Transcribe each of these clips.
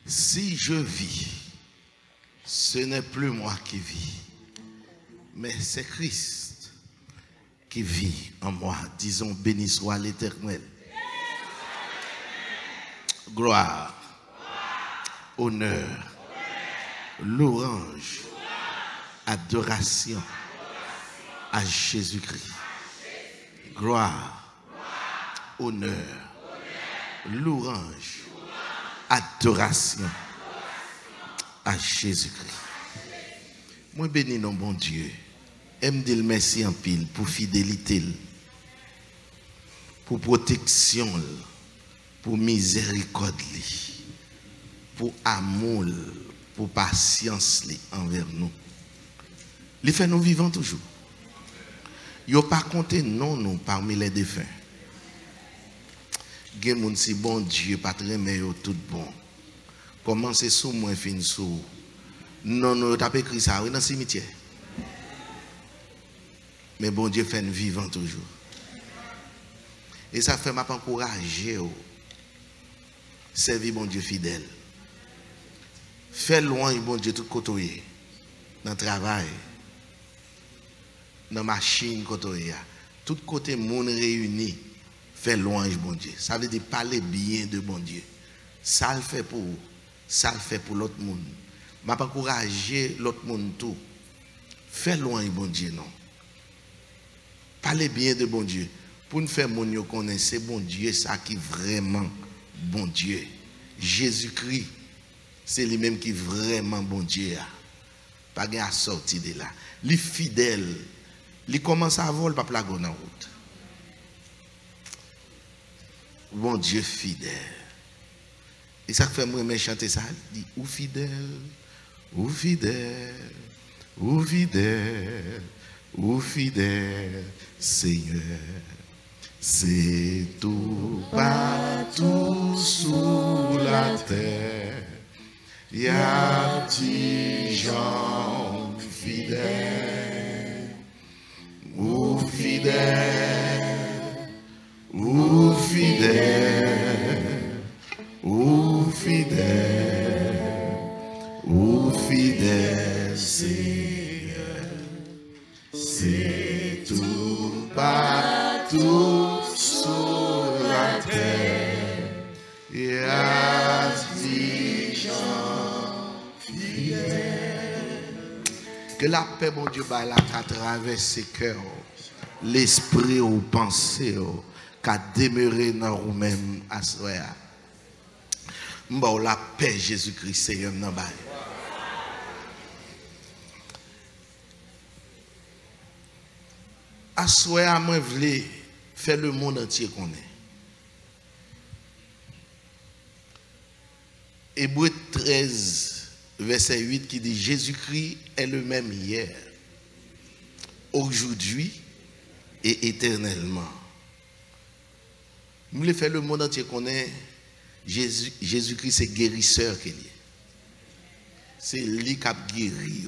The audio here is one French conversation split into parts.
Si je vis, ce n'est plus moi qui vis, mais c'est Christ qui vit en moi. Disons, béni soit l'Éternel. Gloire, honneur, louange, adoration à Jésus-Christ. Gloire, honneur, louange, adoration à Jésus-Christ. Moi bénis non bon Dieu. Aime dire merci en pile pour fidélité, pour protection, pour miséricorde, pour amour, pour patience envers nous. Il fait nous vivants toujours. Il n'a pas compté non nous parmi les défunts. Gen moun si bon Dieu pas très meilleur tout bon. Commencez sous moi fin sous. Non non t'as pas écrit ça dans le cimetière. Mais bon Dieu fait nous vivants toujours. Et ça fait m'a encourager servir bon Dieu fidèle. Fait loin bon Dieu tout côté dans le travail. Dans la machine côté tout côté monde réuni. Fait louange bon Dieu. Ça veut dire parler bien de bon Dieu. Ça le fait pour vous. Ça le fait pour l'autre monde. Je vais encourager l'autre monde tout. Fait louange bon Dieu non. Parlez bien de bon Dieu. Pour nous faire mon Dieu connaître c'est bon Dieu ça qui vraiment bon Dieu. Jésus-Christ c'est lui-même qui vraiment bon Dieu. Pas gain à sortir de là. Les fidèles, il commence à voler pas plago dans route. Bon Dieu fidèle. Et ça fait moi chanter ça, il dit ou fidèle, ou fidèle, ou fidèle, ou fidèle, Seigneur. C'est tout partout sous la terre. Il y a des gens fidèles, ou fidèles, ou fidèle, ou fidèle, ou fidèle, Seigneur. C'est tout partout sur la terre. Il y a des gens fidèles. Que la paix, mon Dieu, baille à travers ses cœurs, l'esprit ou pensée, qu'à demeurer dans vous-même à soi. Bon, la paix Jésus-Christ Seigneur nan bay. À soi moi vle faire le monde entier connaît. Hébreux 13 verset 8 qui dit Jésus-Christ est le même hier, aujourd'hui et éternellement. Nous voulons faire le monde entier connaît Jésus-Christ c'est guérisseur qu'il est. C'est lui qui a guéri.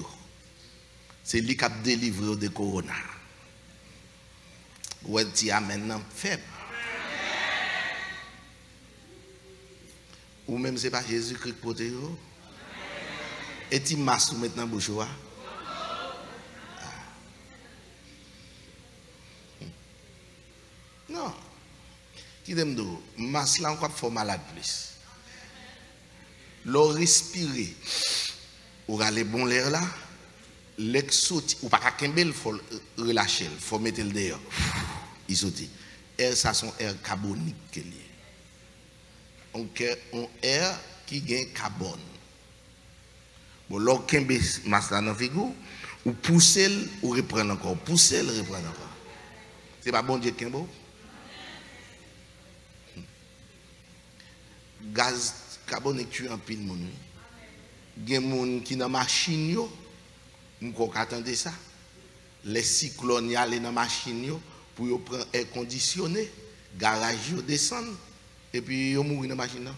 C'est lui qui a délivré de corona. Ou dit maintenant faible. Ou même c'est pas Jésus-Christ qui porte. Et tu masses maintenant bouchoua. Non. Qui t'aime de masse là encore faut malade plus. L'eau respirer ou aller bon l'air là, l'exauti ou pas kembel faut relâcher, faut mettre le dehors. Il saute. Air ça son air carbonique que lié. On air qui gagne carbone. Bon l'eau kembel masse là dans figure ou pousser ou reprendre encore, pousser reprendre encore. C'est pas bon Dieu kembo. Gaz carbonique tue en pile moun. Gen moun qui dans machine yo, m'ko attendre ça. Les cyclones y aller dans machine yo pour yo prendre air conditionné, garage yo descendre et puis yo mourir dans machine là.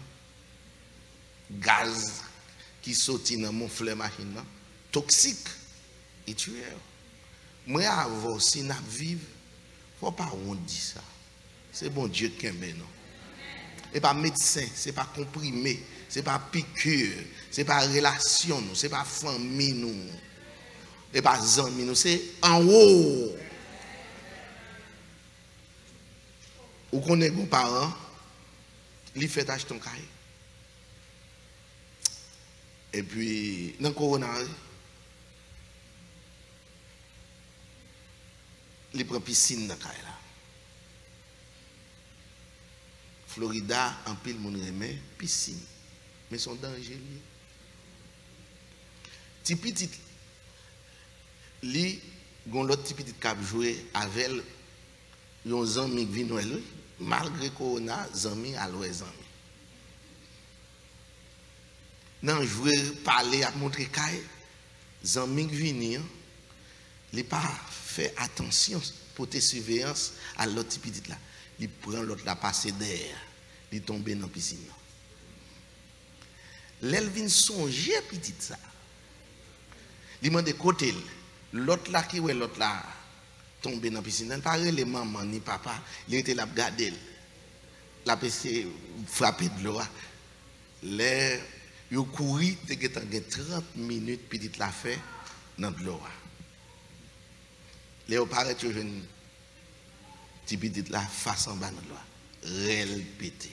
Gaz qui sorti dans mon fleur machine là, toxique et tueur. Moi avant si n'a vivre, faut pas on dit ça. C'est bon Dieu qui aime non. Et pas médecin, c'est pas comprimé, c'est pas piqûre, c'est pas relation, c'est pas famille nous, c'est pas amis nous, c'est en haut. Ou connaît vos parents, ils fait acheter ton cahier. Et puis, dans le corona, ils prennent piscine dans le cahier là. Florida, en pile, mon remet piscine. Mais son danger. Ti petit, li, gon l'autre ti petit cap jouer avec yon zami qui vient lui, malgré corona, zami à l'ouest zami. Non, jouer, parler, à montrer caille, zami qui vient, li pas fait attention pour tes surveillance à l'autre petit là. Il prend l'autre la passer derrière, il tombe dans la piscine. L'elvin songe petit ça. Il demande côté l'autre là qui ouais l'autre là tomber dans la piscine. Il pas les maman ni papa, il était là regarder. La PC frapper de l'eau. Les yo couru te 30 minutes petit la fait dans de l'eau. Les paraît que jeune petit petit la face en bas dans l'eau. Rel pété.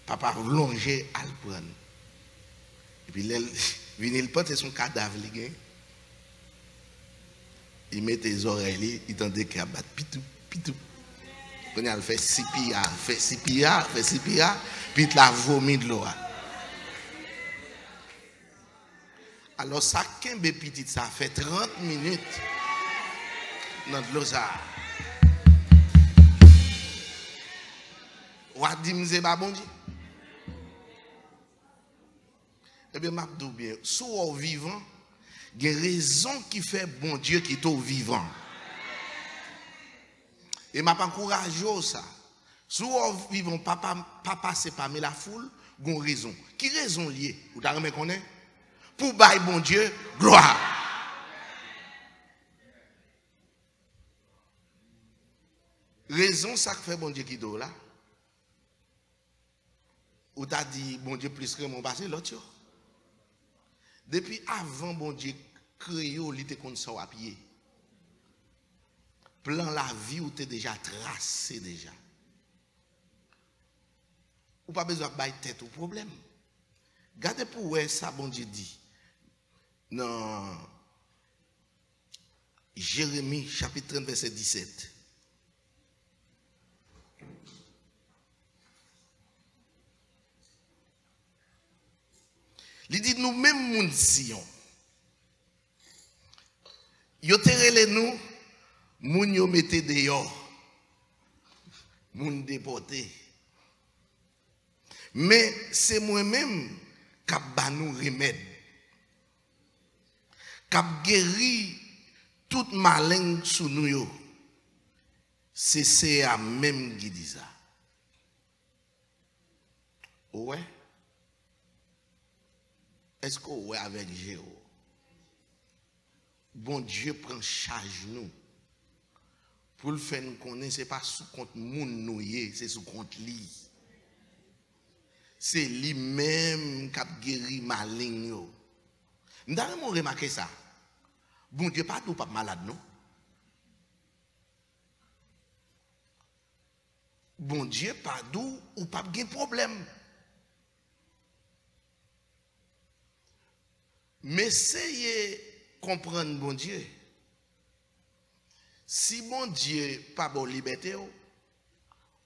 Papa longé à le prendre. Et puis, il porte son cadavre. Il met les oreilles, il tendait qu'il a battu pitou, pitou. Quand il fait 6 pillards, fait 6 pillards, puis il a vomi de l'eau. Alors, ça, qu'un petit, ça fait 30 minutes dans de l'eau. Ou a dit, c'est pas bon Dieu. Eh bien, je dis bien, si vous êtes vivant, il y a une raison qui fait bon Dieu qui est vivant. Et je m'encourage ça. Si vous êtes vivant, papa c'est pas mais la foule, il y a une raison. Qui raison liée? Vous avez reconnaître? Pour bailler bon Dieu, gloire. Raison ça fait bon Dieu qui est là. Ou t'as dit bon Dieu plus que mon passé l'autre. Depuis avant, bon Dieu, créé, il était comme ça à pied. Plan la vie, ou t'es déjà tracé déjà. Ou pas besoin de bailler tête au problème. Gardez pour où ça, bon Dieu dit. Dans Jérémie, chapitre 30, verset 17. Il dit nous-mêmes, moun Sion. Yo terele nous, moun yo mette dehors. Moun déporté. Mais c'est moi-même qui ba nous remède. Qui guéri tout malin sous nous yo. C'est à même qui dit ça. Ouais. Est-ce que vous avec Jéhovah? Bon Dieu prend charge nous. Pour le faire nous connaître, ce n'est pas sous compte moun nouye, c'est sous compte lui. C'est lui-même qui a guéri malin. Nous avons remarqué ça. Bon Dieu pas tout pas malade, non? Bon Dieu pas d'où ou pas de problème. Mais essayez de comprendre bon Dieu. Si bon Dieu pas bon liberté, ou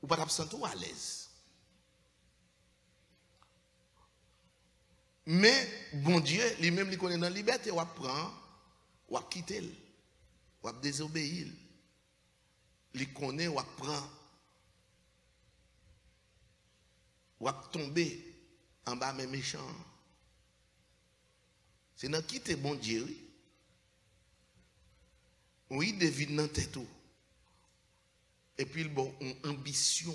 pas sentir à l'aise. Mais bon Dieu, lui-même, il connaît dans la liberté, ou prend, ou quitter, ou désobéir. Il connaît, ou prend, ou tomber en bas mes méchants. C'est dans quitter bon Dieu. Oui, devine dans tête. Et puis, bon, une ambition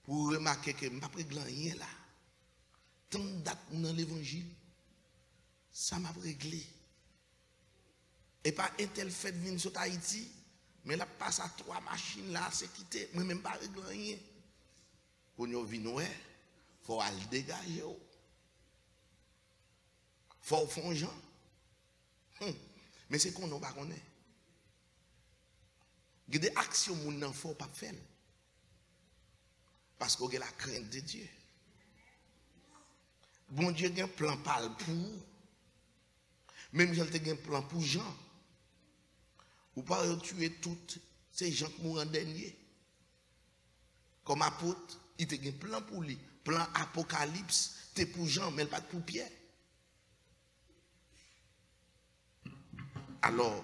pour remarquer que je ne suis pas rien là. Tant de dates dans l'évangile, ça m'a réglé. Et pas un tel fait de venir sur Haïti, mais là, passe à 3 machines là, c'est quitté. Moi, même pas réglé rien. Quand on vient, il faut aller dégager. Faut faire gens. Mais c'est qu'on n'a pas connaît. Il y a des actions que nous ne faut pas faire. Parce qu'on a la crainte de Dieu. Bon Dieu a un plan pour vous. Même si il a un plan pour Jean. Ou pas tuer toutes ces gens qui mourent en dernier. Comme apôtre, il a un plan pour lui. Plan apocalypse, c'est pour Jean, mais pas pour Pierre. Alors,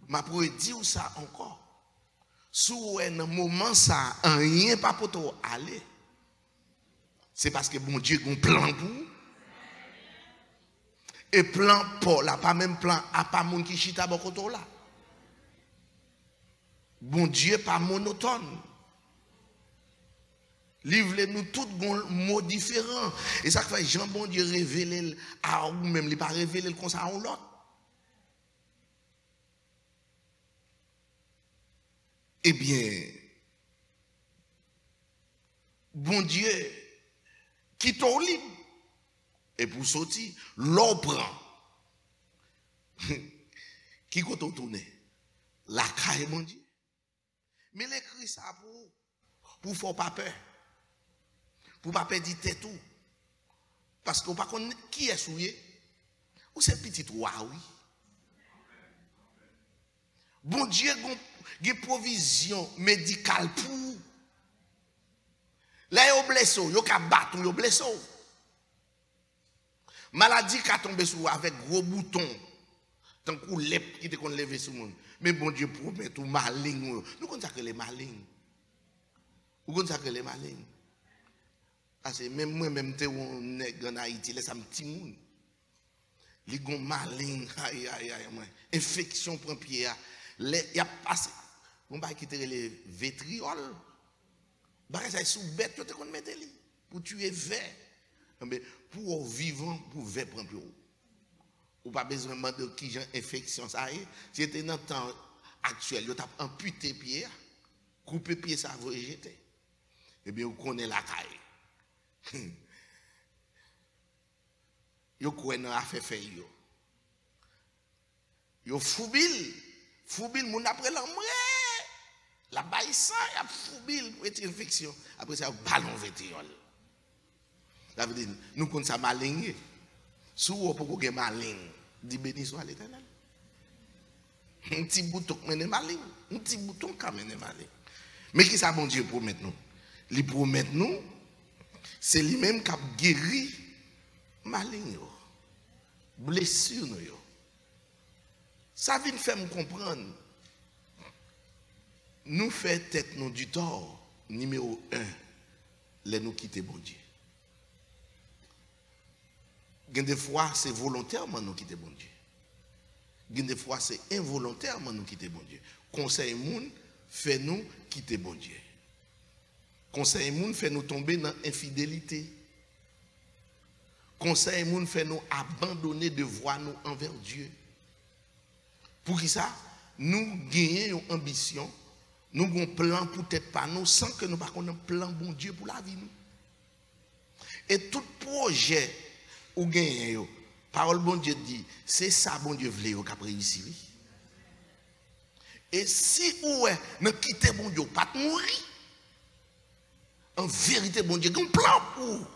je pourrais dire ça encore. Si vous êtes dans un moment, ça, rien pas pour toi aller. C'est parce que bon Dieu a un plan pour vous. Et plan pour là, pas même plan à pas moun qui chita beaucoup là. Bon Dieu pas monotone. Livre-nous tous mots différents. Et ça fait Jean bon Dieu révéler à ou même, il pas révéler comme ça à l'autre. Eh bien, bon Dieu, quitte au libre. Et pour sortir, l'on prend. Qui compte tourner? La caille, mon Dieu. Mais l'écrit ça pour faire pas peur. Pour pas perdre tête tout. Parce qu'on ne connaît pas qui est souillé. Ou c'est petit roi, oui. Bon Dieu, il y a une provision médicale pour. Là, il y a blessé, il y a battu, il y a blessé. Maladie qui a tombé sur vous avec gros boutons. Tant que l'ép qui te qu'on lever sur le monde. Mais bon Dieu promet tout malign. Nous connaissons que les malignes. Vous connaissez que les malignes. Parce que même moi, même en Haïti, laisse un petit monde. Les gens malignes, infection pour un pied. Il y a passé. On va quitter les vétrioles. Ça est sous bête, tu te connais mettre pour tuer ver. Mais pour vivant, pour ver prendre plus haut. Ou pas besoin de qui j'ai infection ça y est. Si c'était dans le temps actuel, tu as amputé pied, coupé pied ça va jeter. Eh bien, on connaît la caille. Yo connaît a fait yo. Yo foubil moun après l'ambre. La baille ça, y a foubil pour être infection. Après ça ballon vétriol. Ça veut dire nous connaissons ça maligne. Si vous pouvez gagner maligne, dit béni soit l'Éternel. Un petit bouton mène maligne, un petit bouton quand mène maligne. Mais qui ça bon Dieu promet nous? Il promet nous, c'est lui-même qui a guéri maligne, blessure nous. Ça vient faire me comprendre. Nous fait tête nous du tort, numéro 1, les nous quitter bon Dieu. Des fois, c'est volontairement nous quitter bon Dieu. Des fois, c'est involontairement nous quitter bon Dieu. Conseil moun fait nous quitter bon Dieu. Conseil moun fait nous tomber dans l'infidélité. Conseil moun fait nous abandonner de voie nous envers Dieu. Pour qui ça? Nous gagnons une ambition, nous avons un plan pour être pas nous sans que nous n'ayons un plan bon Dieu pour la vie. Nous. Et tout projet ou gagnons, parole bon Dieu dit, c'est ça bon Dieu voulait qu'a réussi. Et si ou est ne quitter bon Dieu pas mourir, en vérité bon Dieu a un plan pour.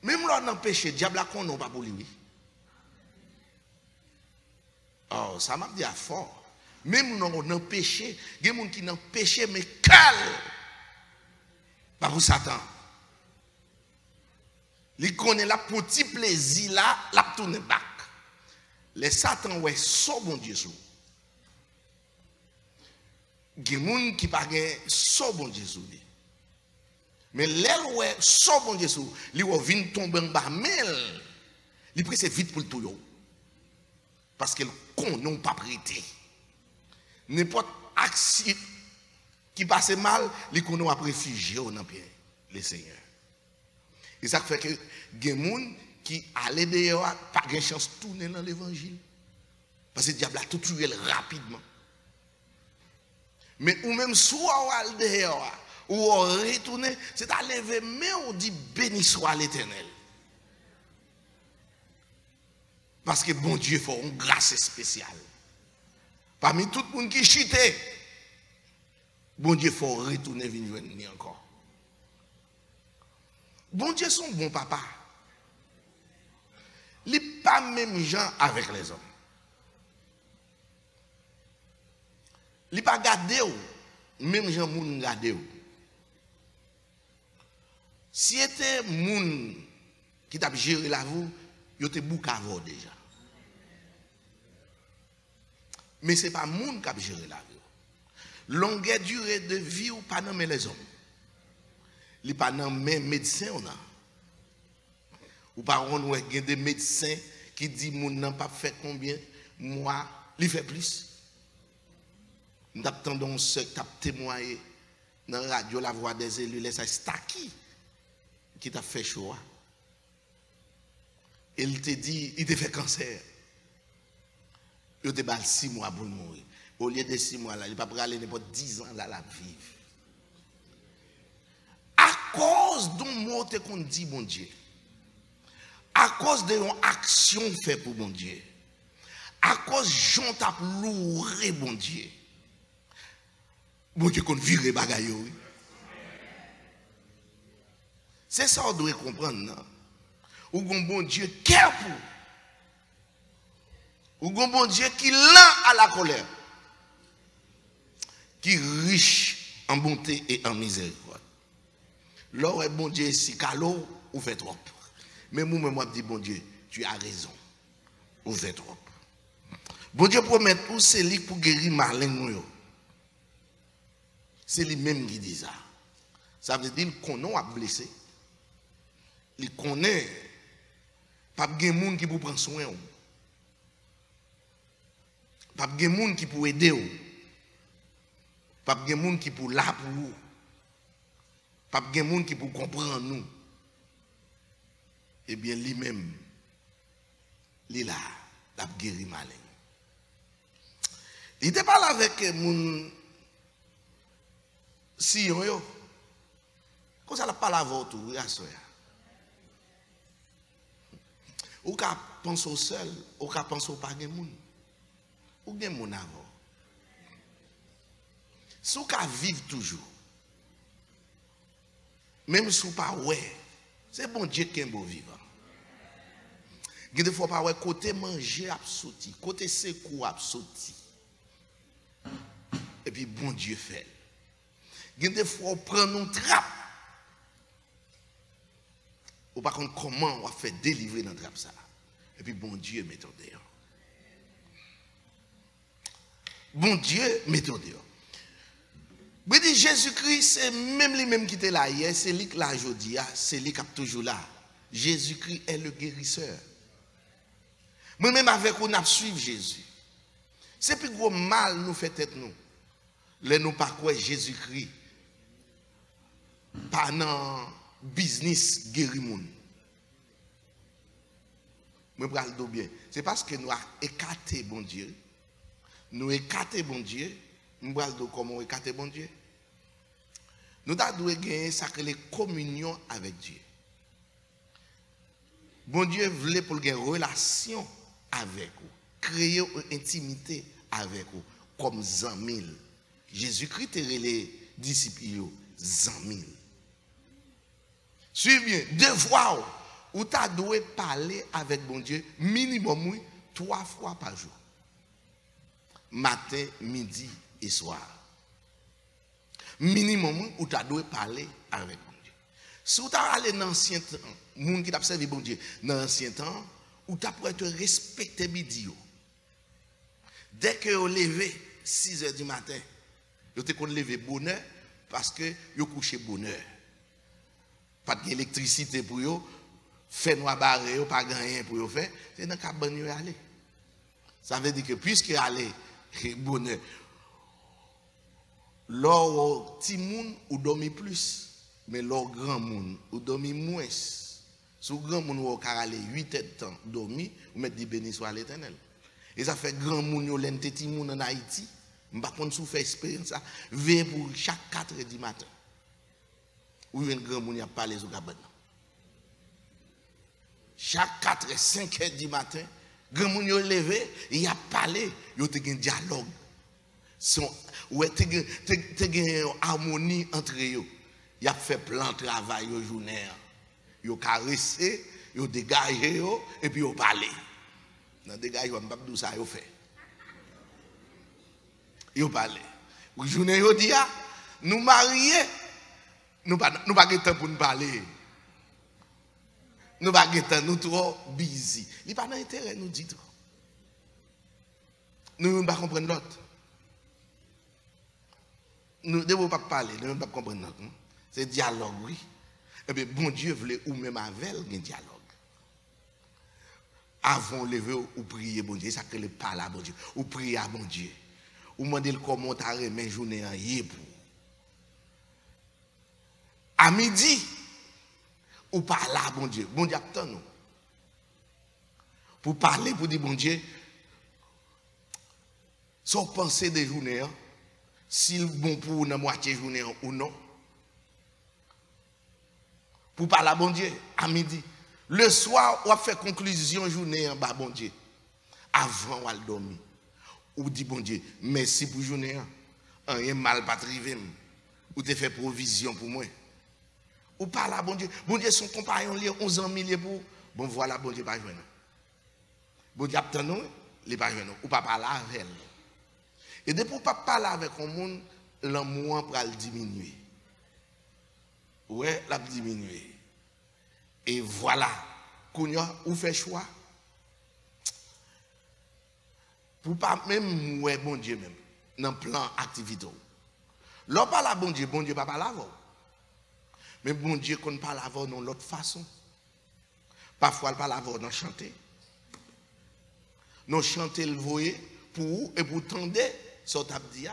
Même là dans le péché, diable a qu'on n'a pas pour lui. Oh, ça m'a dit à fort. Même dans le péché, il y a des gens qui n'ont péché, mais calme. Pas pour Satan. Il connaît la petit plaisir là, la tourne back. Les Satan, ouais, so bon Dieu sous. Il y a des gens qui pas so bon Dieu sous. Mais l'air ouais, so bon Dieu sous. Ils vient tomber en bas, mais il presse vite pour le tout. Parce qu'ils n'ont pas prêté. N'importe action qui passe mal, ils connaissent à réfugier dans le Seigneur. Et ça fait que les gens qui allaient dehors, pas de chance de tourner dans l'évangile. Parce que le diable a tout tué rapidement. Mais ou même soit ou al dehors, ou retourner, c'est à lever mais on dit béni soit l'Éternel. Parce que bon Dieu fait une grâce spéciale. Parmi tout le monde qui chute, bon Dieu faut retourner venir encore. Bon Dieu son bon papa. Il n'est pas même gens avec les hommes. Il n'est pas gardé, même gens moun gardé. Si c'était moun qui t'a géré la vie, il était beaucoup avant déjà. Mais ce n'est pas moun qui a géré la vie. Longueur durée de vie ou pas nommer les hommes. Il n'est pas nommer médecin on a. Ou par contre, il y a des médecins qui disent moun n'a pas fait combien, moi, il fait plus. Nous attendons ceux qui ont témoigné dans la radio, la voix des élus, c'est qui t'a fait choix. Il te dit, il te fait cancer. Il te bat 6 mois pour mourir. Au lieu de 6 mois là, il ne peut pas aller n'importe 10 ans là, la vivre. À cause d'un mot qu'on dit, mon Dieu. À cause de une action faite pour mon Dieu. À cause de gens t'a louré, mon Dieu. Bon Dieu qu'on vire bagaille. C'est ça qu'on doit comprendre. Non? Ou un bon Dieu qui est pour. Ou un bon Dieu qui lent à la colère. Qui est riche en bonté et en miséricorde. Là, bon Dieu, si calo, ou fait trop. Mais moi, je dis, bon Dieu, tu as raison. Ou fait trop. Bon Dieu promet tout, c'est lui pour guérir malin. C'est lui-même qui dit ça. Ça veut dire qu'on a blessé. Il connaît. Pas de monde qui peut prendre soin. Pas de monde qui peut aider. Pas de monde qui peut là pour vous. Pas de monde qui peut comprendre nous. Eh bien, lui-même, il a guéri malin. Il n'était pas là avec mon Sion yo. Quand ça n'a pas la vote, ou à ça. Ou qu'à penser au seul, ou qu'à penser au pas de monde. Ou bien mon avant. Si ou qu'à vivre toujours. Même si ou pas ouais, c'est bon Dieu qui est beau vivant. Il ne faut pas ouais côté manger absouti, côté secou absouti. Et puis bon Dieu fait. Il ne faut prendre une trappe. Ou par contre comment on va faire délivrer dans la trappe ça. Et puis bon Dieu met en dehors. Bon Dieu met en dehors. Mais dit Jésus-Christ, c'est même lui-même qui était là hier, c'est lui qui l'a aujourd'hui, c'est lui qui est toujours là. Jésus-Christ est le guérisseur. Moi-même avec on a suivi Jésus. C'est plus gros mal nous fait tête nous. Les nous pas quoi Jésus-Christ. Pas dans business guérir moun. Moi pral do bien. C'est parce que nous a écarté bon Dieu. Nous écarté bon Dieu. Nous pral do comment écarter bon Dieu. Nous devons gagner ça que les communion avec Dieu. Bon Dieu voulait pour gagner relation avec vous, créer une intimité avec vous comme Zamil. Jésus-Christ est les disciples Zamil. Suivez bien, 2 fois où tu dois parler avec bon Dieu minimum 3 fois par jour. Matin, midi et soir. Minimum où tu dois parler avec bon Dieu. Si tu as allé dans l'ancien temps, monde qui t'a servi bon Dieu, dans l'ancien temps, où tu as te respecter midi. Dès que vous levez 6 h du matin, vous te lever bonheur parce que vous couchez bonheur. Pas d'électricité pour vous, fait noir barré, pas rien pour vous faire, c'est dans le cabane aller. Ça veut dire que puisque aller bonheur, l'or petit monde ou dormi plus, mais l'or grand monde ou dormi moins. Si grand monde ou aller 8 heures de temps dormi, ou mettre des bénis soit l'Éternel. Et ça fait grand monde ou l'entité monde en Haïti, m'pa konn sou faire expérience ça, veille pour chaque 4 h du matin. Ou un grand monde qui a parlé sur cabane. Chaque 4 et 5 heures du matin, grand monde yo levé, il a parlé, il y a un dialogue. Ouais, te une harmonie entre eux. Il a fait plan de travail au journée. Il a caressé, il a dégagé et puis il a parlé. Dans le dégagement, je ne sais pas ça il a fait. Il a parlé. Le journée, il a dit, nous mariés, nous n'avons pas de temps pour nous parler. Nous n'avons pas de temps, nous sommes trop busy. Il n'y a pas d'intérêt, nous dit. Nous ne pouvons pas comprendre l'autre. Nous ne devons pas parler, nous ne devons pas comprendre l'autre. C'est dialogue, oui. Et bien, bon Dieu voulait ou même avec un dialogue. Avant de lever ou prier, bon Dieu, ça que le parle à bon Dieu. Ou prier à bon Dieu. Ou demander comment tu as remis journée en hier pour. À midi, ou parler à bon Dieu. Bon Dieu attend nous. Pour parler, pour dire bon Dieu, sans penser des journées, s'il est bon pour une moitié journée ou non. Pour parler à bon Dieu, à midi. Le soir, on fait conclusion journée en bas, bon Dieu. Avant on dormir. Ou dit bon Dieu, merci pour journée. Rien mal pas trivé. Ou te fait provision pour moi. Ou parle à bon Dieu. Bon Dieu, son compagnon, 11 ans, pour. Bon, voilà, bon Dieu, pas jouer. Bon Dieu, attend nous, il pas jouer. Ou pas parler avec elle. Et depuis pour pas parler avec un monde, l'amour va diminuer. Ouais, la diminuer. Et voilà, Kounya, ou fait choix. Pour pas même ouais bon Dieu même, dans le plan activité. L'on parle à bon Dieu pas parle avant. Mais bon Dieu qu'on parle avant dans l'autre façon. Parfois, il parle avant dans chanter. Nous chanter le voyer pour et pour tendre ce que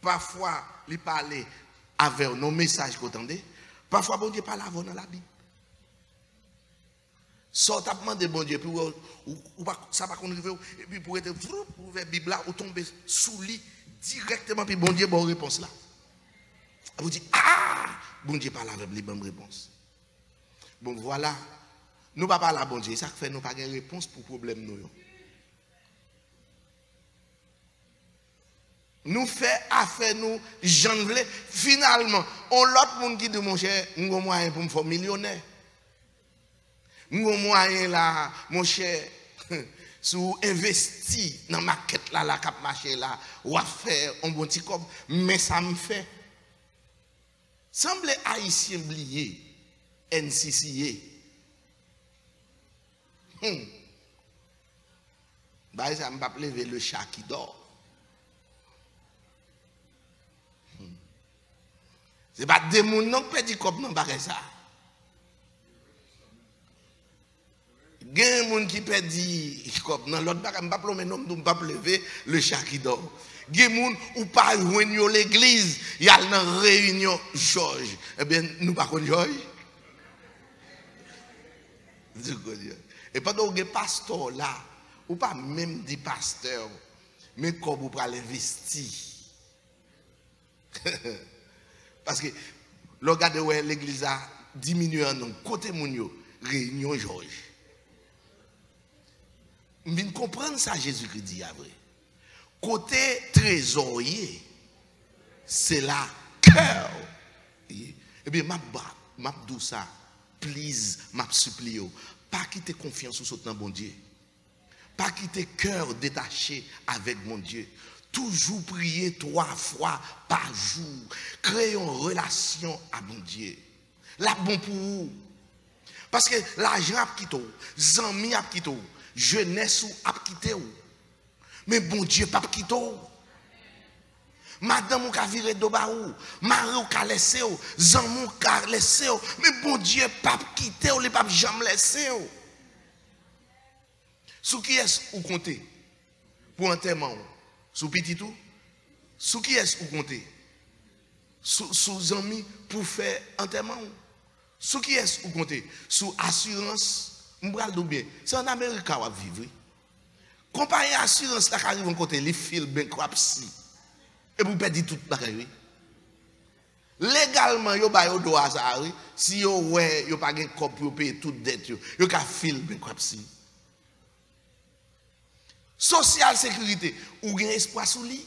parfois, il parle avec nos messages qu'on tendait. Parfois, bon Dieu parle avant dans la Bible. Sortant de bon Dieu, puis ça va qu'on arrive, et puis pour être ouvert la Bible là, ou tomber sous lit directement, puis bon Dieu, bonne réponse là. Vous dites, ah, bon Dieu parle avec les bonnes réponses. Bon, voilà. Nous ne parlons pas à bon Dieu, ça fait nous pas de réponse pour le problème nous. Nous fait affaire nous, j'en voulais. Finalement, on l'autre monde qui dit, mon cher, nous avons moyen pour me faire millionnaire. Nous avons moyen là, mon cher, sous investi dans ma quête là, la cap marché là, ou à faire un bon petit cop, mais ça me fait. Semble haïtien oublié, NCCA. Bah, ça me va lever le chat qui dort. C'est pas des gens qui ont perdu cop non, pas ça. Il y a des gens qui perdent comme dans l'autre bac, je ne peux pas lever le chat qui dort. Il y a des gens qui ne peuvent pas joindre l'église, il y a une réunion Georges. Eh bien, nous ne pouvons pas Georges. Et pendant que les pasteurs là, ou pas même des pasteurs, mais comme vous pouvez l'investir. Parce que regardez où l'église a diminué en nom. Côté Mounio, réunion Georges. Mais comprendre ça, Jésus-Christ dit à vrai. Côté trésorier, c'est la cœur. Eh bien, m'a dit ça, please, m'a supplie, pas quitter confiance sur ce bon Dieu. Pas quitter cœur détaché avec mon Dieu. Toujours prier 3 fois par jour. Créer une relation à mon Dieu. La bon pour vous. Parce que l'argent a quitté, les amis a quitté, jeunesse a quitté. Mais bon Dieu pas quitté. Madame ou ka viré de baou, mari ou ka laissé, zanmou ka laissé, mais bon Dieu pas quitté ou les pas jamais laissé. Sous qui est-ce ou compter pour enterrement? Sous petit tout? Sous qui est-ce ou compter? Sous amis pour faire enterrement? Sous qui est-ce ou compter? Sous assurance? M'bral do bien. C'est en Amérique qu'on va vivre. Compagnie assurance là qui arrive en côté, les fils bankruptcy. Et vous perdez tout bagaille. Légal légalement, yo ba yo droit ça, oui. Si yo ouais, yo pas gen cop pour payer toute dette yo ka fil bankruptcy. Social sécurité, ou gen espoir sous lui.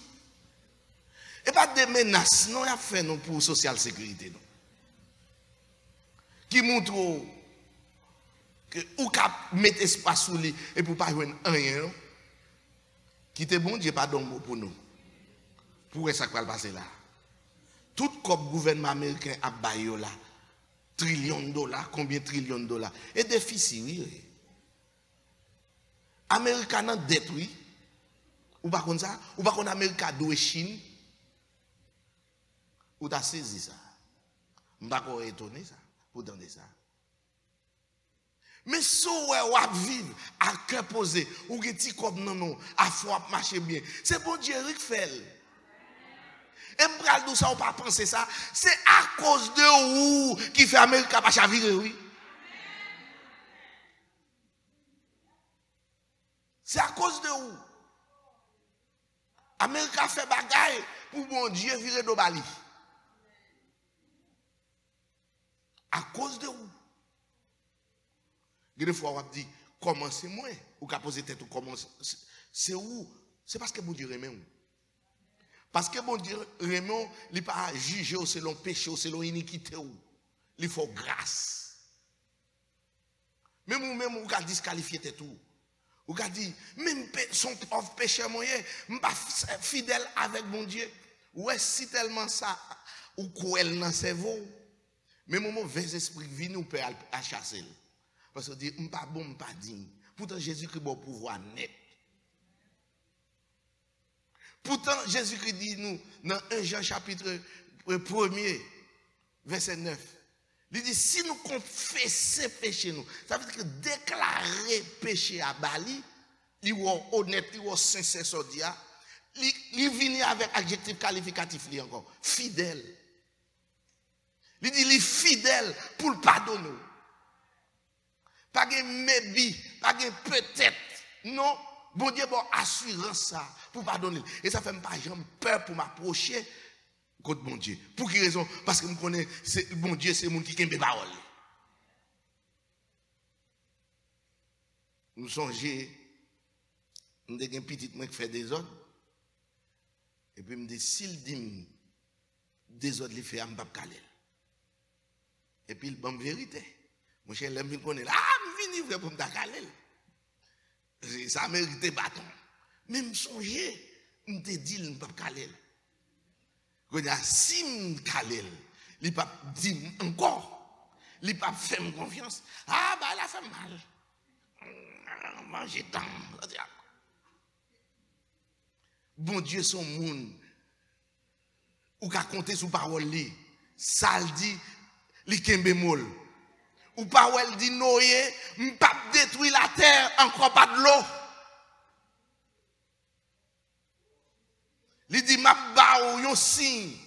Et pas de menaces, non, y a fait non pour social sécurité non. Qui montre que ou cap mettre espoir sous lui et pour pas joindre rien non. Qui te bon Dieu pas don mot pour nous. Pour ça va passer là. Tout comme gouvernement américain a baillé là, trillions de dollars, combien de trillions de dollars? Et déficit, oui. Américain a détruit. Ou pas comme ça? Ou pas comme Américain doit Chine? Ou t'as saisi ça? Je ne suis pas étonné ça, pour donner ça. Mais si vous vivre à cœur posé, ou que tu comme non, à foi marcher bien, c'est bon Dieu qui fait. Et m'bral d'où ça on pas penser ça, c'est à cause de vous qui fait Amérique pas chavirer oui. C'est à cause de vous. Amérique a fait bagaille pour bon Dieu virer de Bali. À cause de vous. Des fois on dit comment c'est moi ou qu'a posé tête ou comment c'est où? C'est parce que bon Dieu remet vous. Parce que bon Dieu, Raymond, il n'est pas jugé selon péché ou selon iniquité. Il faut grâce. Même ou vous avez disqualifié tout. Vous avez dit, même son pauvre péché moyen, je ne suis pas fidèle avec mon Dieu. Ouais, si tellement ça, ou quoi elle n'en sait vous. Même au mauvais esprit vient nous peut à chasser. Parce que dit, je ne suis pas bon, je ne suis pas digne. Pourtant, Jésus-Christ a un pouvoir net. Pourtant, Jésus-Christ dit nous, dans 1 Jean chapitre 1er, verset 9, il dit, si nous confessons péché, nous, ça veut dire que déclarer péché à Bali, il est honnête, il est sincère, il vient avec adjectif qualificatif, encore, fidèle. Il dit, il est fidèle pour le pardonner. Pas de maybe, pas de peut-être, non. Bon Dieu, bon assurance ça pour pardonner. Et ça fait pas jamais peur pour m'approcher contre bon Dieu. Pour quelle raison? Parce que je connais, bon Dieu, c'est le monde qui aime les paroles. Nous songeons, nous avons un petit qui fait des ordres. Et puis, je me dis, s'il dit des ordres, il fait un bab calel. Et puis, il bon vérité. Mon cher, je me connais là, je viens pour me calel. Ça mérite bâton. Même songer, je te dis, je ne peux pas caler. Si je caler, il ne peut pas dire encore. Il ne peut pas faire confiance. Ah, bah, elle a fait mal. Manger tant. Bon Dieu, son monde. Ou qu'à compter sur parole. Ça le dit, il kembe mol. Ou pas où elle dit Noé, m'pas détruire la terre, encore pas de l'eau. Il dit m'a ba ou yon signe.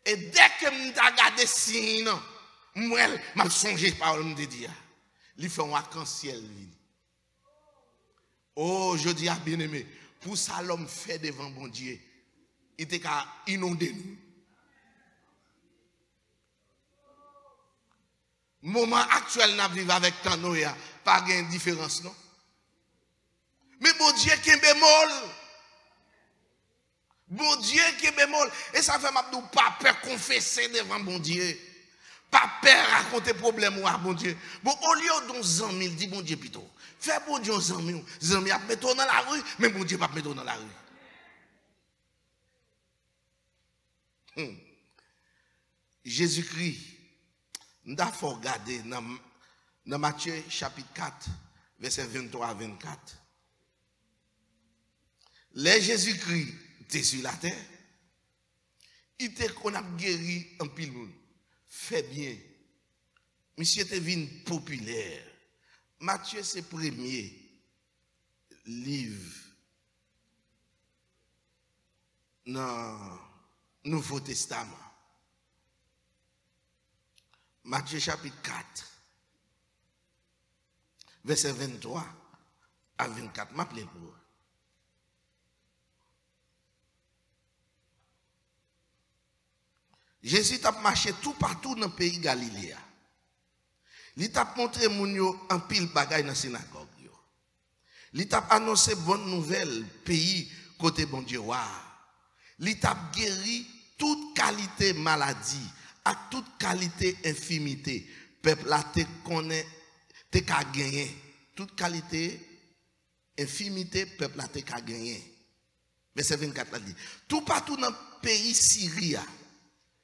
Et dès que m'ta gardé signe, moi m'a songé par me dire. Il fait un arc-en-ciel. Oh, je dis à bien-aimé, pour ça l'homme fait devant bon Dieu, il était qu'à inonder nous. Moment actuel, nous vivons avec Tanoya, pas de différence, non? Mais bon Dieu qui est bémol. Bon Dieu qui est bémol. Et ça fait que pas peur confesser devant bon Dieu. Pas peur raconter problème à bon Dieu. Bon, au lieu d'un zami, il dit bon Dieu plutôt. Fais bon Dieu zami. Zami a mettre dans la rue, mais bon Dieu pas mettre dans la rue. Jésus-Christ. Nous avons regardé dans Matthieu chapitre 4, verset 23 à 24. Les Jésus-Christ était sur la terre. Il était qu'on a guéri en pile monde. Fait bien. Monsieur était venu populaire. Matthieu, c'est le premier livre dans le Nouveau Testament. Matthieu chapitre 4, verset 23 à 24. M'appelez pour. Jésus t'a marché tout partout dans le pays Galilée. Il t'a montré moun yo en pile bagay dans la synagogue. Il t'a annoncé bonne nouvelle pays côté bon Dieu. Il t'a guéri toute qualité maladie, à toute qualité infirmité. Peuple là te connaît, te ka gagné. Toute qualité infirmité, peuple là te ka gagné. Verset 24 là dit. Tout partout dans le pays Syrie,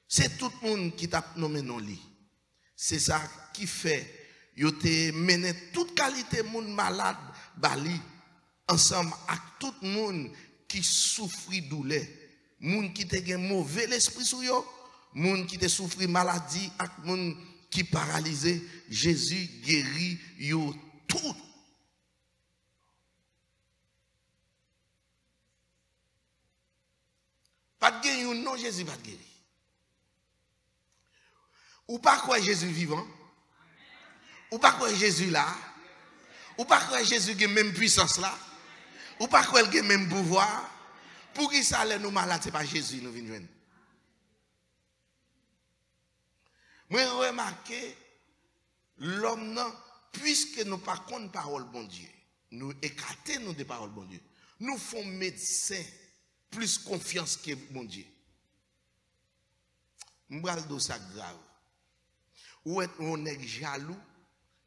c'est tout le monde qui t'a nommé non li. C'est ça qui fait yo te mené toute qualité monde malade bali ensemble avec tout le monde qui souffre douleur, monde qui te gen mauvais l'esprit sur yo, monde qui te souffre maladie ak monde qui paralysé, Jésus guérit yo tout. Pas de guérir non, Jésus pas de guérir. Ou pas quoi Jésus vivant? Ou pas quoi Jésus là? Ou pas quoi Jésus qui a même puissance là? Ou pas quoi il a même pouvoir? Pour qui ça nous malades, c'est pas Jésus nous vient. Moi remarqué l'homme non, puisque nous pas contre parole bon Dieu, nous écartons nous des paroles bon Dieu. Nous faisons médecin plus confiance que bon Dieu. M'bral do ça grave. Ou est on est jaloux,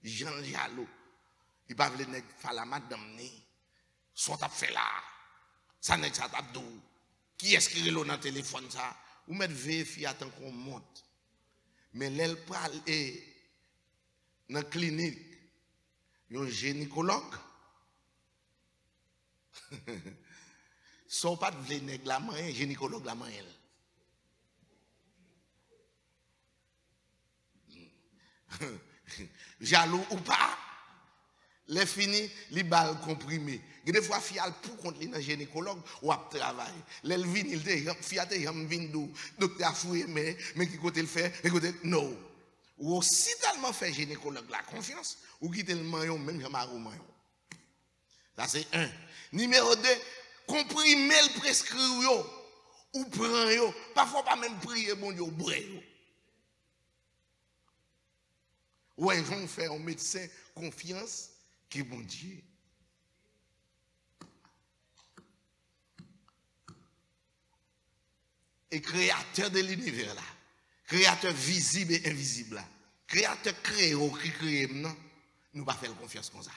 Jean jaloux. Il pas veut nèg faire la madame ni. Soit t'a fait là. Ça nèg ça t'a dou. Qui est-ce qui relou dans téléphone ça? Ou mettre vérifier attend qu'on monte. Mais l'elle parle et dans clinique, un gynécologue. Sont pas de nèg la main, gynécologue la main elle. Jaloux ou pas, les fini, les balles comprimées. Des fois, fial pour contre les gynécologue ou à travail. Les vin, il te fiate yam vindo, docteur foué mais qui côté le fait, écoutez, non. Ou aussi tellement fait gynécologue la confiance, ou quitter le maillon, même jamais maillon. Ça c'est un. Numéro 2, comprimer le prescrit yo, ou prend yo, parfois pas même prier bon Dieu, boire yo. Ouais, on fait un médecin confiance qui est bon Dieu. Et créateur de l'univers là, créateur visible et invisible là, créateur créé qui crée maintenant, nous pas faire confiance comme ça.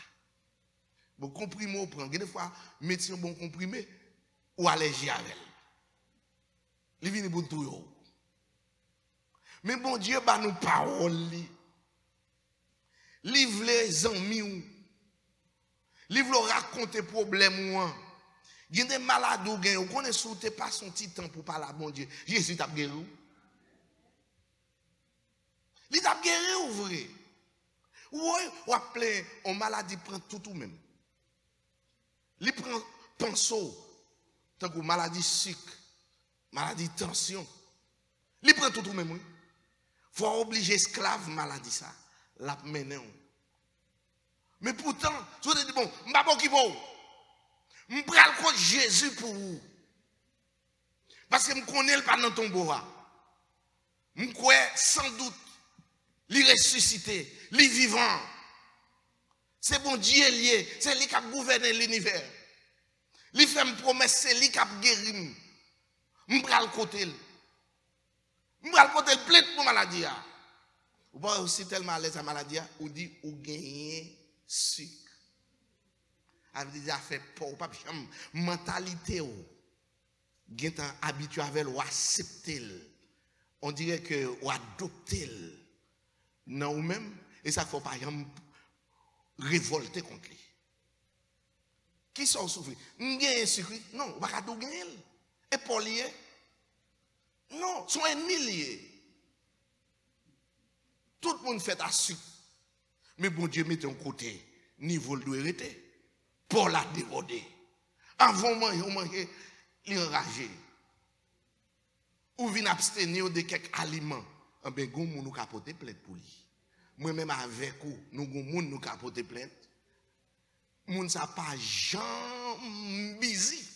Bon comprimé on prend, des fois médecin bon comprimé ou allergie avec. Il vient pour tout yo. Mais bon Dieu ba nous parole li. Livre les amis, livre raconter problème ou. Il y a des malades ou gen, ou connaît sauter pas son petit temps pour parler à bon Dieu. Jésus t'a guéri. Il t'a guéri ou vrai? Ou appelé en maladie prend tout même. Il prend pinceau tant que maladie sucre, maladie tension. Il prend tout même. Oui. Faut obliger esclave maladie ça. La mener. Mais pourtant, tu te dis bon, m'pa bon qui bon. M'pral contre Jésus pour vous. Parce que me connais pas dans ton bois. M'crois sans doute li ressuscité, li vivant. C'est bon Dieu lié, c'est lui qui a gouverné l'univers. Li fait me promesse, c'est lui qui a guéri. M'pral côté. M'pral côté plein de maladie. Ou pas aussi tellement à l'aise à maladie, ou dit ou gagner sucre. Avec des affaires pour pas mentalité ou gen habitué avec ou accepter. On dirait que ou adopter non ou même et ça faut pas révolter contre lui. Qui sont souffrir? Gagner sucre? Non, pas tout gagner. Et pour lier? Non, sont ennemis liés. Tout le monde fait à sucre. Mais bon Dieu met un côté, niveau de hérité. Pour la déroder. Avant on mange, l'enrager. Ou vient abstenir de quelques aliments. En ben, nous capoter plainte pour lui. Moi-même avec vous, nous capoter plainte. Moun sa pas Jean busy.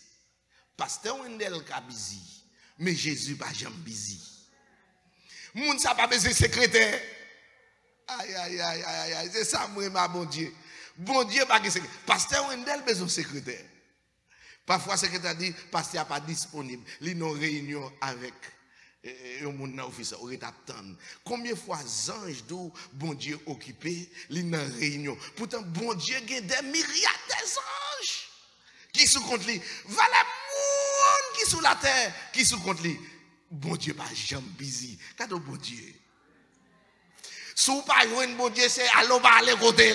Pasteur Wendel ka busy. Mais Jésus pas Jean busy. Moun ça pas besoin secrétaire. Aïe, aïe, aïe, aïe, aïe, c'est ça, moi, ma bon Dieu. Bon Dieu, pas de secrétaire. Pasteur Wendel besoin de secrétaire. Parfois, le secrétaire dit, pasteur n'est pas disponible. Il y a une réunion avec un monde dans l'office. Combien de fois, anges d'où bon Dieu occupé, il y a une réunion. Pourtant, bon Dieu a des myriades d'anges qui sont contre lui. Voilà le monde qui sont sur la terre, qui sont contre lui. Bon Dieu, pas jamais busy. Quand bon Dieu. Si vous pas jouer bon Dieu, c'est allons parler côté.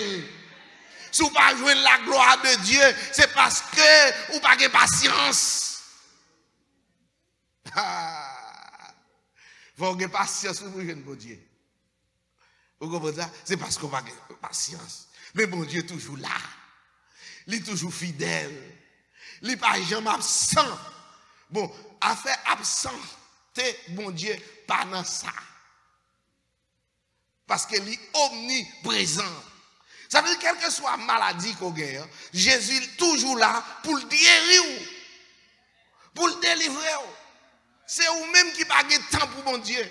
Si vous pas jouer la gloire de Dieu, c'est parce que vous pas de patience. Vous avez patience pour jouer bon Dieu. Vous comprenez ça? C'est parce que vous pas de patience. Mais bon Dieu est toujours là. Il est toujours fidèle. Il n'est pas jamais absent. Bon, affaire absenter bon Dieu, pas dans ça. Parce qu'il est omniprésent. Ça veut dire, quelle que soit la maladie qu'on gagne, Jésus est toujours là pour le guérir, pour le délivrer. C'est vous-même qui n'avez pas de temps pour mon Dieu.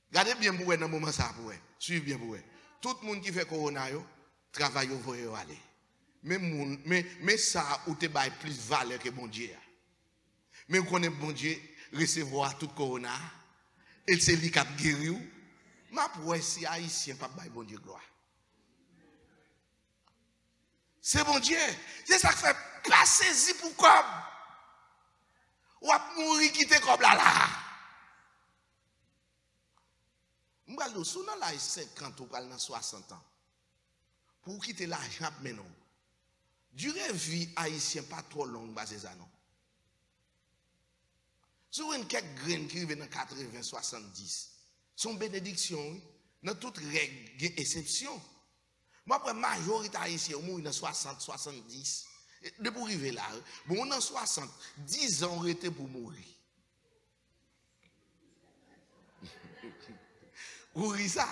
Regardez bien pour vous dans le moment ça. Suivez bien pour vous. Tout le monde qui fait corona, travaille au voyage aller. Mais ça, ou te bail plus valeur que mon Dieu. Mais vous connaissez bon Dieu, recevoir tout corona, et c'est lui qui a guéri. Ma pour si haïtien pas bail bon Dieu gloire. C'est bon Dieu. C'est ça qui fait pas saisi pour comme. Ou à mourir quitter comme là. M'balou sou nan l'âge 50 ou dans 60 ans. Pour quitter l'argent maintenant. Durée vie haïtien pas trop longue bas ça non. Sur une quelques graines qui arrivent dans 80 70. Son bénédiction, dans toute règle, il y a une exception. Moi, pour la majorité haïtienne, on est dans 60, 70. De pour arriver là, bon, on est dans 60, 10 ans, on était pour mourir. Vous voyez ça?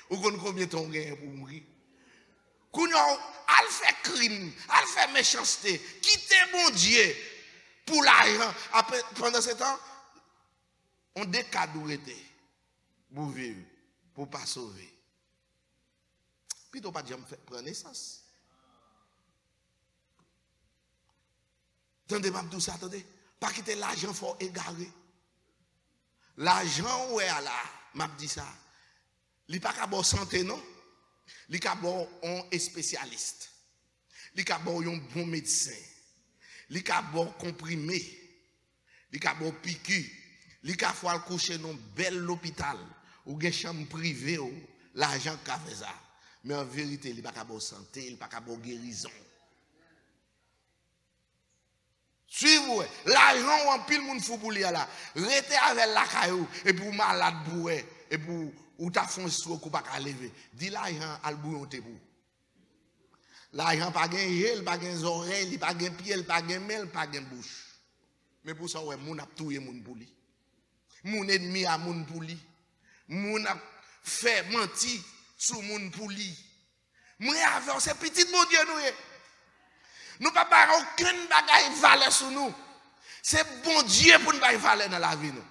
Vous connaissez combien de temps on gagne pour mourir? Quand on fait crime, on fait méchanceté, quitter mon Dieu pour l'argent. Pendant ce temps, on décade où était. Pour vivre, pour ne pas sauver. Plutôt pas de prendre naissance. Attendez, tout ça, attendez. Pas quitter l'argent fort égaré. L'argent, où est là, m'a dit ça. Il n'est pas qu'à bon santé, non? Il est bon un spécialiste. Il est bon un bon médecin. Il est bon comprimé. Il est bon piqûre. Il est faut coucher dans un bel hôpital. Ou une chambre privée, l'argent qu'a fait ça. Mais en vérité, il n'est pas qu'à bonne santé, il n'est pas qu'à bonne guérison. Suivez-vous, l'argent ou en pile moun fou pour là. Restez avec la caillou, et pour malade boué, et pour ou ta fonce sur ou pas qu'à lever. Dis l'argent al bouillon te bou. L'argent pas gen gel, pas gen oreilles, pas gen pied, pas gen main, pas gen bouche. Mais pour ça, ouais, moun a touye moun pour lui. Moun ennemi a moun pour lui. Moun a fait mentir sur moun pour lui. Moi avec ces petites mon Dieu nous ne pouvons pas aucune bagaille valeur sur nous. C'est bon Dieu pour nous pas valeur dans la vie nous.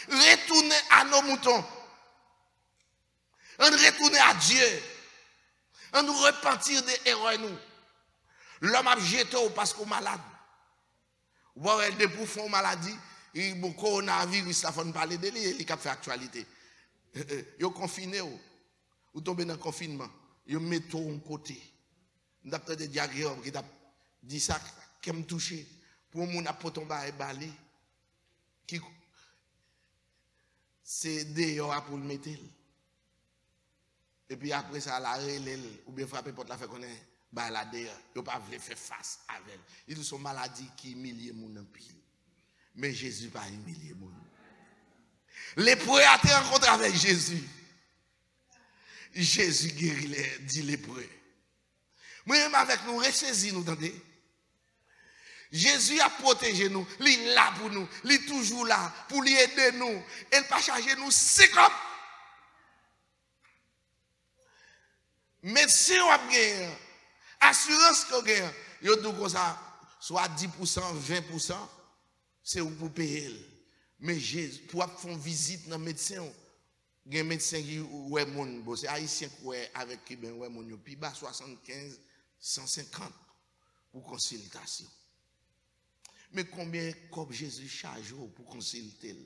Retourner à nos moutons. On retourner à Dieu. On nous repentir des erreurs nous. L'homme a jeté parce qu'on est malade. Ou alors des pour font maladie, il y a coronavirus, ça faut parler de lui, il a fait actualité. Yo confiné ou tombé dans le confinement, yo met tout en côté. D'après des diagrammes qui dit ça qui me touché pour mon a tomber à balé qui c'est dehors pour le mettre. Et puis après ça la relève ou bien frapper porte la fait connaître bah là dehors, yo pas veut faire face avec. Ils sont maladies qui humilient mon en pile. Mais Jésus pas humilié mon. Lépreux a été rencontré avec Jésus. Jésus guérit les dit lépreux. Moi-même avec nous, ressaisir nous, entendez? Jésus a protégé nous, il est là pour nous, il est toujours là pour lui aider nous. Il n'a pas chargé nous, c'est comme. Mais si on a gagné, assurance qu'on gagne, il y a tout comme ça, soit 10%, 20%, c'est pour payer. Mais Jésus, pour faire une visite dans le médecin, il y a un médecin qui ouais mon bon c'est haïtien qui avec qui ben ouais mon puis bas 75 150 pour consultation. Mais combien comme Jésus charge pour consulter?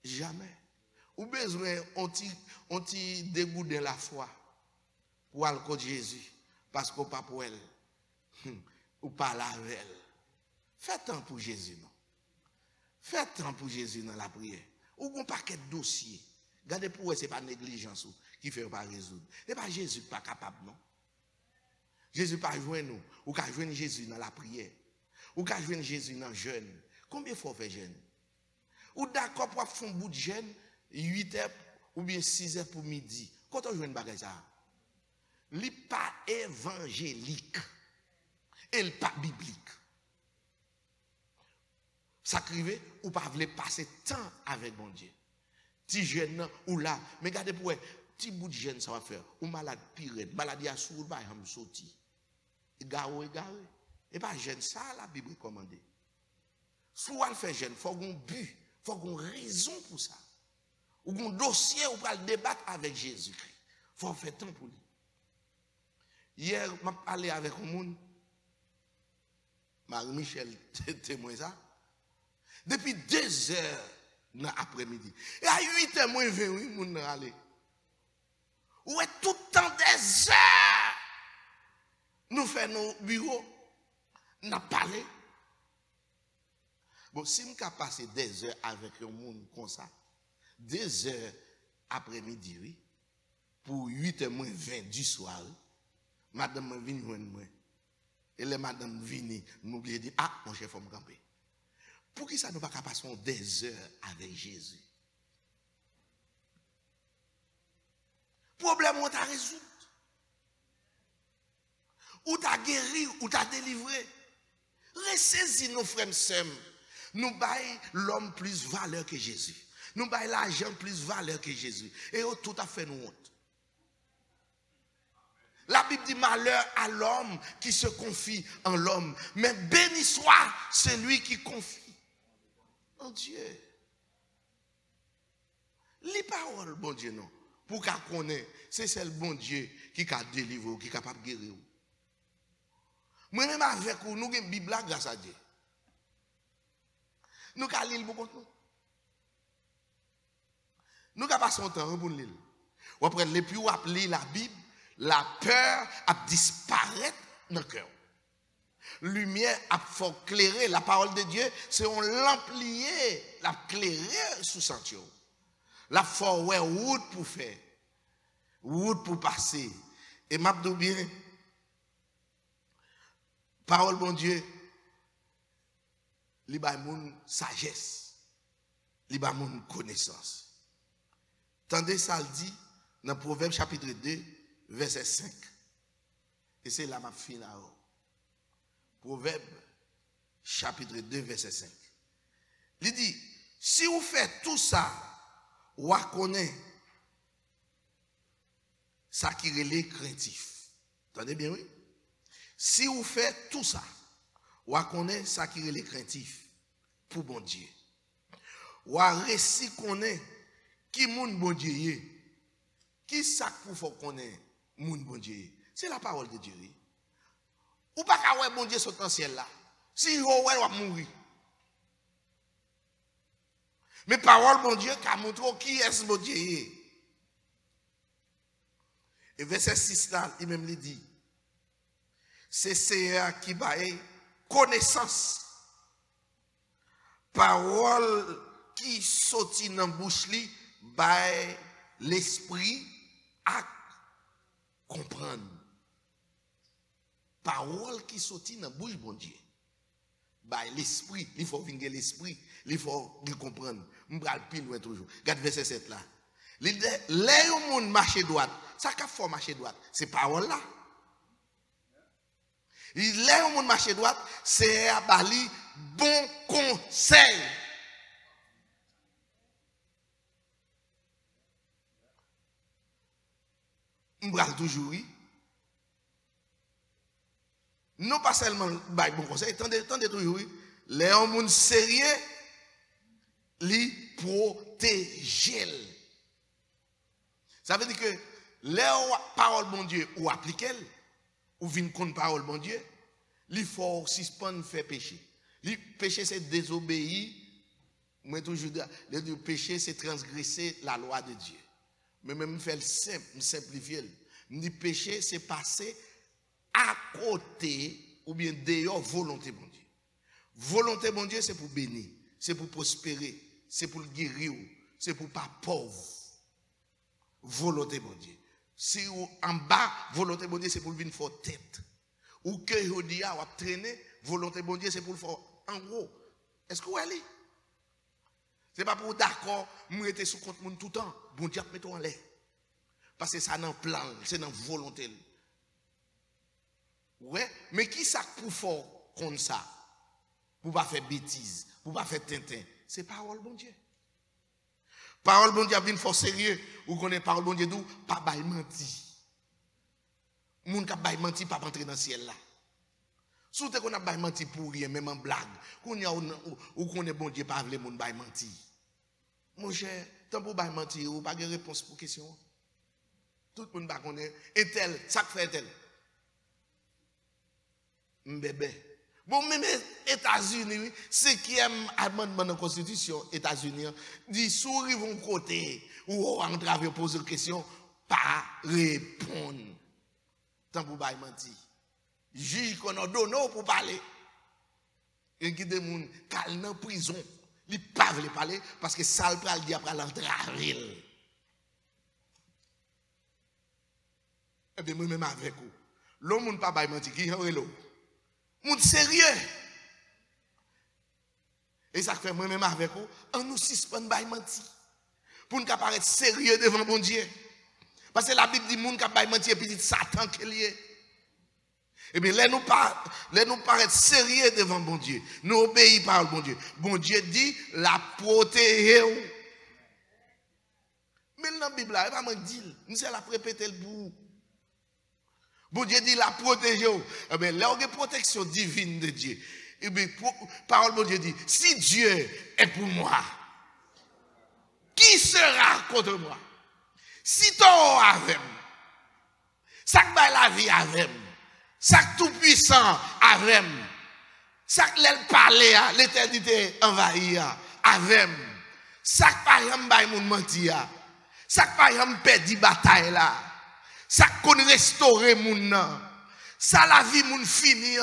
Jamais. Ou besoin on ti dégoûter la foi pour aller contre Jésus parce qu'on pas pour elle. Ou pas avec elle. Fais temps pour Jésus non. Fais temps pour Jésus dans la prière. Ou un paquet de dossiers. Regardez pour eux, ce n'est pas négligence qui fait pas résoudre. Ce n'est pas Jésus qui n'est pas capable, non. Jésus pas joindre nous. Ou qu'à joindre Jésus dans la prière. Ou qu'à joindre Jésus dans le jeûne. Combien de fois faire jeûne? Ou d'accord pour faire un bout de jeûne, 8 heures ou bien 6 heures pour midi. Quand on joue une bagage ça, il n'est pas évangélique. Et il n'est pas biblique. Ça crive ou pas voulez passer temps avec bon Dieu. Ti jeune ou là, mais regardez pour petit bout de jeune ça va faire. Ou malade pire, maladie à sourd ba ham sorti. Égaré. Et pas jeune ça la Bible recommande. Soit elle fait jeune, faut qu'on but, faut qu'on raison pour ça. Ou qu'on dossier ou pas le débattre avec Jésus-Christ. Faut faire temps pour lui. Hier, m'a parlé avec un monde Marie-Michel témoin ça. Depuis 2 heures dans l'après-midi. Et à 8 heures moins 20, oui, moun aller. Ou est tout le temps des heures. Nous faisons nos bureaux. Nous parlé. Bon, si nous avons passé des heures avec un monde comme ça, 2 heures après-midi, oui, pour 8 heures moins 20 du soir, madame vient joindre moi. Et les madame vient, m'oublier de dire, ah, mon chef, faut me camper. Pour qui ça ne va pas passer des heures avec Jésus? Problème on t'a résolu. Ou t'a guéri, ou t'a délivré. Ressaisis nos frères et sœurs. Nous baillons l'homme plus valeur que Jésus. Nous baillons l'argent plus valeur que Jésus. Et tout à fait nous honte. La Bible dit malheur à l'homme qui se confie en l'homme. Mais béni soit celui qui confie en Dieu. Les paroles, bon Dieu, non. Pour qu'on connaisse, c'est le bon Dieu qui a délivré, qui est capable de guérir. Moi-même avec vous, nous avons une Bible grâce à Dieu. Nous avons lire beaucoup de nous. Nous avons passé un temps pour lire. Ou après, les plus on lire la Bible, la peur a disparaître dans le cœur. Lumière a fait clairer la parole de Dieu, c'est on l'amplier, la clairer sous sentier. La forêt route pour faire, route pour passer. Et m'a dit bien, parole bon Dieu, li ba moun sagesse, li ba moun connaissance. Tendez ça le dit dans Proverbe chapitre 2, verset 5. Et c'est là ma fin là. Proverbe chapitre 2, verset 5. Il dit, si vous faites tout ça, vous connaissez ça qui est craintif. Entendez bien, oui? Si vous faites tout ça, vous connaissez ça qui est craintif pour bon Dieu. Vous réussi connaître qui moun bon Dieu est. Qui ça pour faut connaître moun bon Dieu? C'est la parole de Dieu. Ou pas qu'à ouais bon Dieu sur le ciel là. Si vous ouais va mourir. Mais parole bon Dieu qui montre qui est ce bon Dieu. Et verset 6 là, il même lui dit, c'est Seigneur qui baille connaissance. Parole qui sortit dans bouche li baille l'esprit à comprendre. Parole qui sortit dans bouche bon Dieu. Baille l'esprit, il faut venir l'esprit, il faut comprendre. M'bral pile loin toujours. Regarde verset 7 là. Les monde marcher droite, ça qu'a fait marcher droite, c'est parole là. Les monde marcher droite, c'est à bali bon conseil. M'bral toujours oui. Non pas seulement bon conseil, tendez toujours oui. Les monde sérieux li protéger. Ça veut dire que la parole bon Dieu ou appliquer ou vinn contre parole bon Dieu, il faut suspendre faire péché. Le péché c'est désobéir. Moi toujours dire le péché c'est transgresser la loi de Dieu. Mais même faire simple, simplifier. Le péché c'est passer à côté ou bien dehors volonté bon Dieu. Volonté bon Dieu c'est pour bénir, c'est pour prospérer, c'est pour guérir, c'est pour pas pauvre. Volonté bon Dieu. Si en bas, volonté bon Dieu, c'est pour venir faire tête. Ou que vous dites, ou traîner, volonté bon Dieu, c'est pour le faire en gros. Est-ce que vous allez? Ce n'est pas pour d'accord, vous êtes sous compte tout le temps. Bon Dieu, mettez en l'air. Parce que ça dans le plan, c'est dans la volonté. Ouais, mais qui ça pour faire comme ça? Pour ne pas faire bêtises, pour ne pas faire tintin. C'est parole bon Dieu. Parole bon Dieu vient fort sérieux. Ou connaît parole bon Dieu d'où pas bail menti. Moun ka bail menti pas rentrer dans le ciel là. Surtout qu'on a bail menti pour rien même en blague. Qu'on y a ou connaît bon Dieu pas vle moun bail menti. Mon cher, tant pour bail menti ou pas de réponse pour question. Tout le monde pas connaît et tel, ça fait tel. Mbébé. Bon, même les États-Unis, ce qui est amendement dans la Constitution, États-Unis, dit souris vont côté ou en travers poser une question, pas répondre. Tant pour pas mentir. Juge qu'on a donné pour parler. Et qui des gens qui sont en prison, ils ne peuvent pas parler parce que ça le pral dit après l'entraver. Et bien, moi-même avec vous. L'homme ne peut pas mentir, qui est l'homme? Moun sérieux. Et ça fait moi-même avec vous, on nous suspend bail menti. Pour nous paraître sérieux devant mon Dieu. Parce que la Bible dit moun ka bail menti et puis dit Satan qui est. Eh bien, là nous paraître sérieux devant mon Dieu. Nous obéissons par bon Dieu. Bon Dieu dit la protéger. Mais dans la Bible là, il va me dire, nous c'est la répéter le bout. Bon Dieu dit la protéger. Eh bien, là, il y a une protection divine de Dieu. Eh bien, parole bon Dieu dit, si Dieu est pour moi, qui sera contre moi? Si ton avec moi, ça que la vie avec moi, ça que tout puissant avec moi, ça que l'aile parler, l'éternité envahie avec moi, ça que par exemple, moun menti, ça que par exemple, perdre bataille là. Ça qu'on restaurer moun, ça la vie moun fini.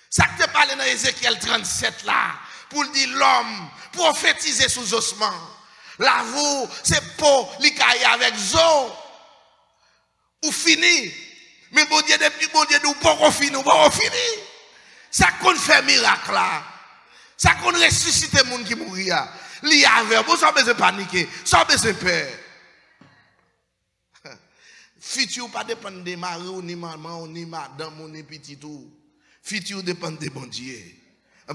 Ça que te parle dans Ézéchiel 37 là, pour dire l'homme prophétiser sous ossements. La vous c'est pour li caille avec zo. Ou fini. Mais bon Dieu depuis bon Dieu nous pas fini, pas fini. Ça qu'on fait miracle là. Ça qu'on ressusciter moun qui mourir. Li avec, vous sans besoin paniquer, sans besoin peur. Futur pas dépend de mari ou ni maman ou ni madame ou ni petit tout. Futur dépend de bon Dieu.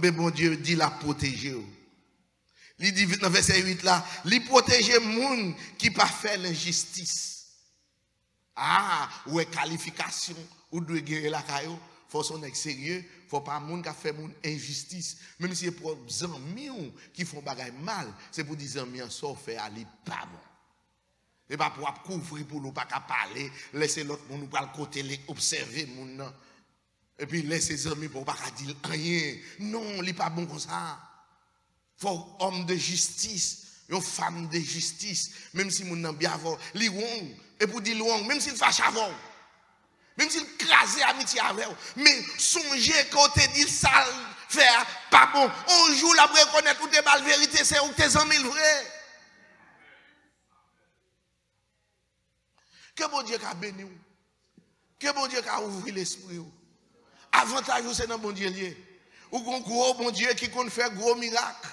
Mais bon Dieu dit la protéger. Il dit dans verset 8 là, il protéger moun qui pas fait l'injustice. Ah, ouais qualification ou doit guérir la caillou, faut son sérieux, faut pas moun qui fait moun injustice. Même si c'est pour amis qui font bagay mal, c'est pour dire amis en sort faire aller pas bon. Et pas pour couvrir pour nous pas parler, laisser l'autre pour nous pas le côté observer moun. Et puis laisser ses amis pour pas dire rien. Non, il pas bon comme ça. Faut homme de justice, une femme de justice, même si moun nan bien avant, li wong et pour dire wong, même s'il fâche avant. Même s'il crase amitié avec, mais songez côté dit ça faire pas bon. Un jour la reconnaître toutes les mal vérité, c'est ou tes amis vrai. Que bon Dieu a béni ou. Que bon Dieu a ouvert l'esprit ou. Avantage c'est dans bon Dieu lié. Ou un gros bon Dieu qui compte faire gros miracle.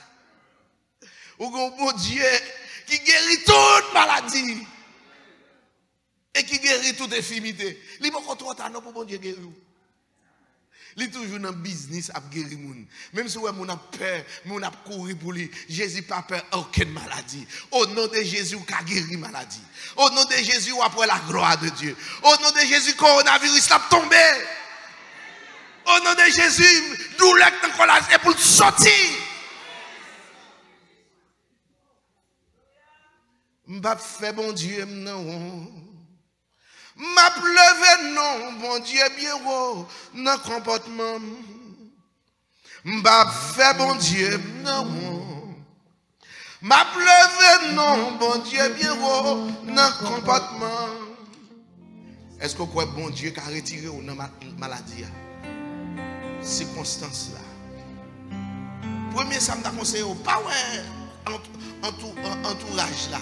Ou un bon Dieu qui guérit toute maladie. Et qui guérit toute infirmité. Il n'y a pas trop de pour bon Dieu guérir. Il est toujours dans le business à guérir moun. Même si on a peur, on a couru pour lui. Jésus n'a pas peur aucune maladie. Au nom de Jésus, on a guéri maladie. Au nom de Jésus, on après la gloire de Dieu. Au nom de Jésus, coronavirus l'a tombé. Au nom de Jésus, douleur dans la et pour sortir. M'pa fait bon Dieu non. M'a pleuvé non, bon Dieu bien haut dans comportement. M'a fait bon Dieu non. M'a pleuvé non, bon Dieu bien haut dans comportement. Est-ce que vous croyez bon Dieu qui a retiré ou dans maladie? Circonstance là. Premier ça m'a conseillé pas ouais entourage là.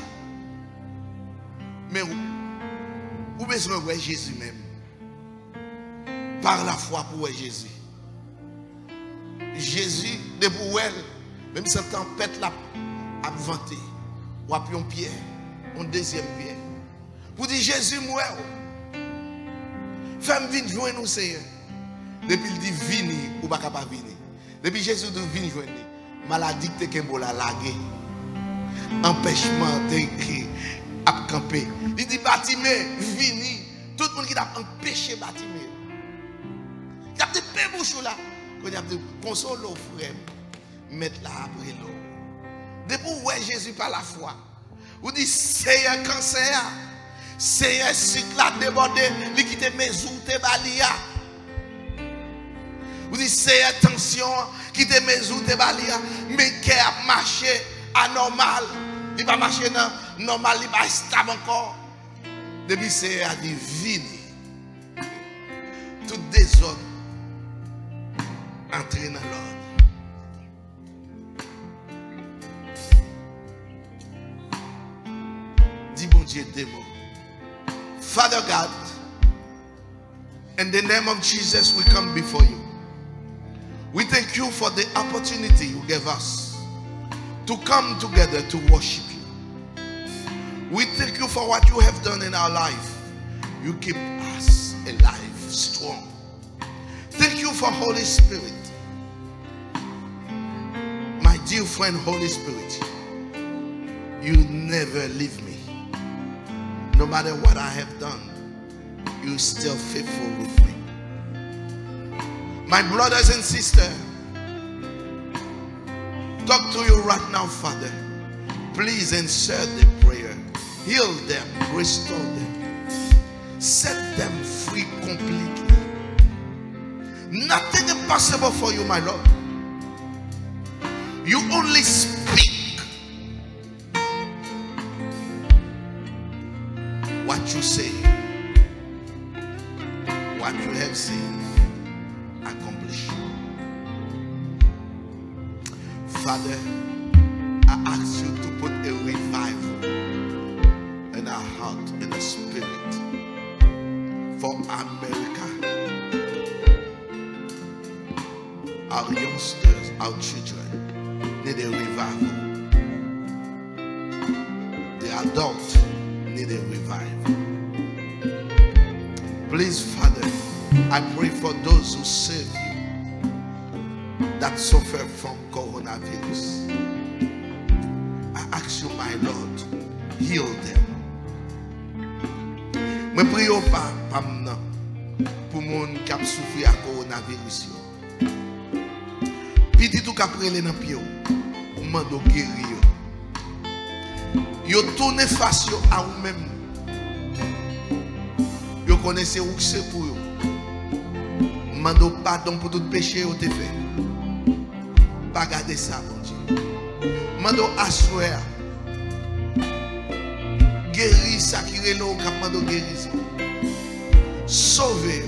Mais vous besoin de voir Jésus même. Par la foi pour voir Jésus. Jésus, de pour elle, même si cette tempête là a vanté, ou a pris une pierre, une deuxième pierre. Pour dire Jésus, moi, femme vient joindre nous, Seigneur. Depuis il dit vini, ou pas capable venir. Depuis Jésus dit vini joindre, maladie que tu as lagué, empêchement de à camper. Il dit Batimé, vini. Tout le monde qui a empêché Batimé. Il y a des pébouchous là. Il y a des consoles frère. Mettre là après l'eau. Depuis où est Jésus par la foi. Vous dites Seigneur cancer. Seigneur sucre là débordé. Il quitte mes ou te balia. Vous dites Seigneur tension. Quitte mes ou te balia. Mais qui a marché anormal. Il va marcher normal, il va stable encore. Depuis c'est à dire vini. Tout désordre entre dans l'ordre. Dis bon Dieu des mots. Father God, in the name of Jesus we come before you. We thank you for the opportunity you gave us to come together to worship you. We thank you for what you have done in our life. You keep us alive, strong. Thank you for Holy Spirit. My dear friend, Holy Spirit, you never leave me. No matter what I have done, you're still faithful with me. My brothers and sisters, talk to you right now, Father. Please answer the prayer. Heal them, restore them, set them free completely. Nothing impossible for you, my Lord. You only speak what you say, what you have seen, accomplish. Father, I ask you to put a revival in our heart, in the spirit, for America. Our youngsters, our children need a revival. The adults need a revival. Please, Father, I pray for those who serve you that suffer from coronavirus. I ask you, my Lord, heal them. Je prie au pas pour les gens qui ont souffert à coronavirus. Petit tout qu'après les dans pied, on m'a guéri. Yo tourne face à vous-même. Yo connaissez où c'est pour vous. Mando pardon pour tout péché que tu fait. Pas garder ça, bon Dieu. Mando assoir. Guérir ça qui est là, mando guérir. Sauver,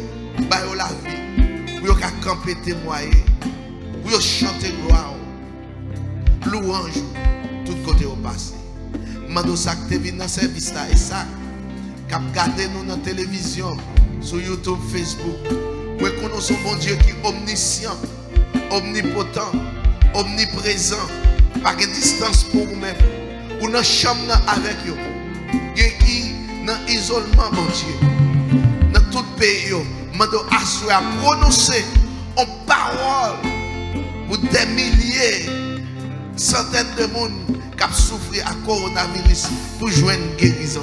bailler la vie. Pour que camper témoigner. Pour chanter gloire. Louange, tout côté au passé. Mando ça que tu viens dans service là et ça. Cap garder nous dans la télévision, sur YouTube, Facebook. Nous connaissons bon Dieu qui est omniscient, omnipotent, omniprésent, pas de distance pour vous-même. Ou dans la chambre avec vous. Qui dans l'isolement, bon Dieu. Dans tout pays, mando assurer à prononcer en parole pour des milliers, centaines de monde qui ont souffert à coronavirus pour joindre guérison.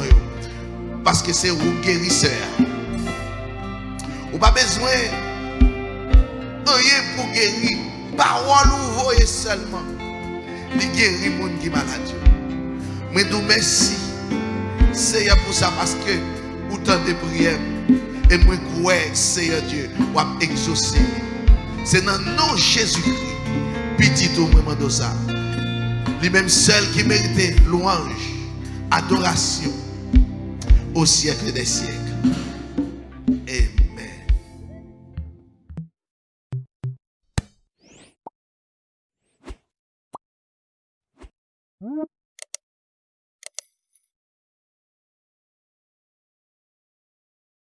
Parce que c'est vous guérisseur. Vous n'avez pas besoin de rien pour guérir. Parole ou voyez seulement. Il guérit les gens qui sont malades. Mais nous merci Seigneur, pour ça, parce que autant de prières. Et moi, crois, Seigneur Dieu, ou à exaucer. C'est dans le nom de Jésus-Christ. Petit tout, moi, de ça. Lui-même seul qui méritait louange, adoration au siècle des siècles. Amen.